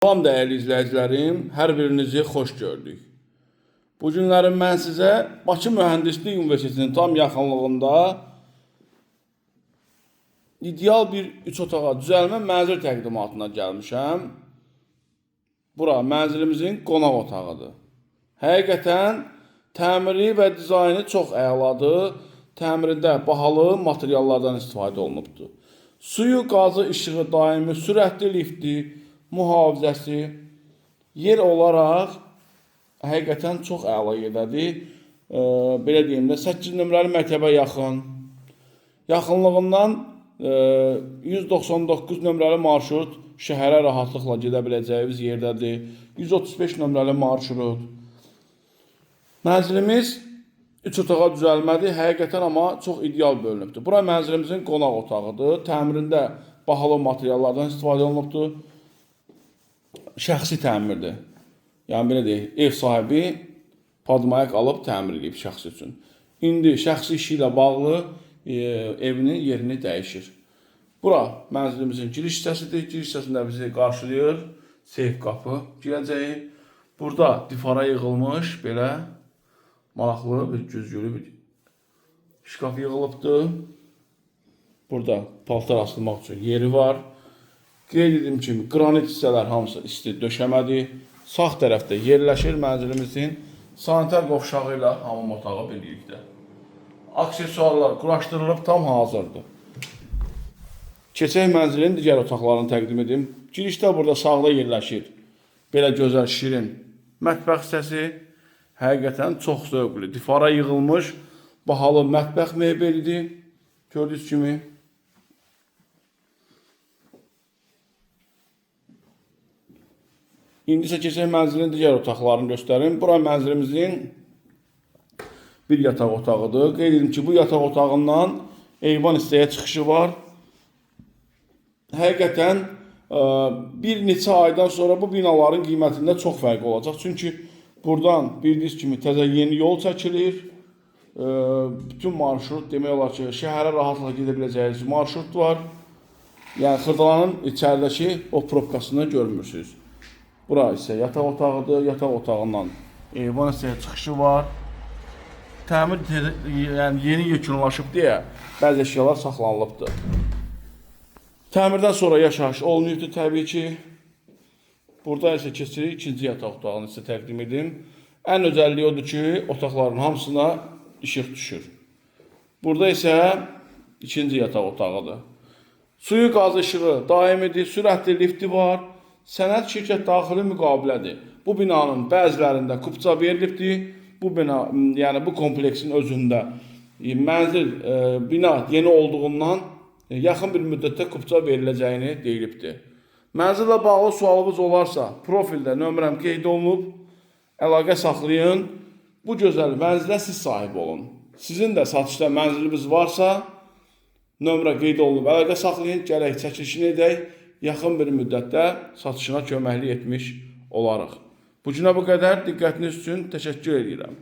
Salam dəyərli izləyicilərim, hər birinizi xoş gördük. Bu günlərim mən sizə Bakı Mühəndislik Universitetinin tam yaxınlığında ideal bir 3 otağa düzəlmə mənzil təqdimatına gəlmişəm. Bura mənzilimizin qonaq otağıdır. Həqiqətən təmiri və dizaynı çox əladır. Təmirində bahalı materiallardan istifadə olunubdur. Suyu, qazı, işığı daimi, sürətli lifti, mühafizəsi yer olaraq həqiqətən çox əla yerdədir. Belə deyim də 8 nömrəli məktəbə yaxın. Yaxınlığından 199 nömrəli marşrut şəhərə rahatlıqla gedə biləcəyimiz yerdədir. 135 nömrəli marşrut. Mənzilimiz 3 otağa düzəlmədir. Həqiqətən amma çox ideal bölünübdür. Bura mənzilimizin qonaq otağıdır. Təmirində bahalı materiallardan istifadə olunubdur. Şəxsi təmirdir. Yəni belə deyək, ev sahibi padmaya qalıb təmir edib şəxsi üçün. İndi şəxsi işi ilə bağlı evinin yerini dəyişir. Bura mənzilimizin giriş hissəsidir. Giriş hissəsində bizi qarşılayır seyf qapı girəcəyi. Burada difara yığılmış belə maraqlı bir güzgülü bir şkaf yığılıbdır. Burada paltar asılmaq üçün yeri var. Qeyd edeyim kimi, qranit hissələr hamısı isti döşəmədir. Sağ tərəfdə yerləşir mənzilimizin sanitar qovşağı ilə hamam otağı birlikdə. Aksesuarlar quraşdırılıb tam hazırdır. Keçək mənzilin digər otaqlarını təqdim edim. Girişdə burada sağda yerləşir. Belə gözəl, şirin mətbəx hissəsi. Həqiqətən çox zövqlü. Difara yığılmış bahalı mətbəx mebelidir. Gördüyünüz kimi. İndi isə keçək mənzilin digər otaqlarını göstərim. Bura mənzilimizin bir yataq otağıdır. Qeyd edim ki, bu yataq otağından eyvan hissəyə çıxışı var. Həqiqətən bir neçə aydan sonra bu binaların qiymətində çox fərq olacaq. Çünki buradan bildiyiniz kimi təzə yeni yol çəkilir. Bütün marşrut demək olar ki, şəhərə rahatlıqla gedə biləcəyiniz marşrut var. Yəni Xırdalanın içəridəki o probkasını görmürsünüz. Bura isə yataq otağıdır. Yataq otağından eyvan hissəyə çıxışı var. Təmir yəni yeni yekunlaşıb deyə bəzi əşyalar saxlanılıbdır. Təmirdən sonra yaşayış olmayıbdır təbii ki. Burada isə keçirik ikinci yataq otağını sizə təqdim edim. Ən özəlliyi odur ki, otaqların hamısına işıq düşür. Burada isə ikinci yataq otağıdır. Suyu, qaz, işığı daimidir, sürətli lifti var. Sənəd şirkət daxili müqavilədir. Bu binanın bəzilərində kupça verilibdir. Bu bina, yəni bu kompleksin özündə mənzil, bina yeni olduğundan yaxın bir müddətdə kupça veriləcəyini deyilibdir. Mənzillə bağlı sualınız olarsa, profildə nömrəm qeyd olunub, əlaqə saxlayın. Bu gözəl mənzilə siz sahib olun. Sizin də satışda mənziliniz varsa, nömrə qeyd olunub, əlaqə saxlayın, gələk çəkilişini edək. Yaxın bir müddətdə satışına köməklik etmiş olarıq. Bu günə bu qədər. Diqqətiniz üçün təşəkkür edirəm.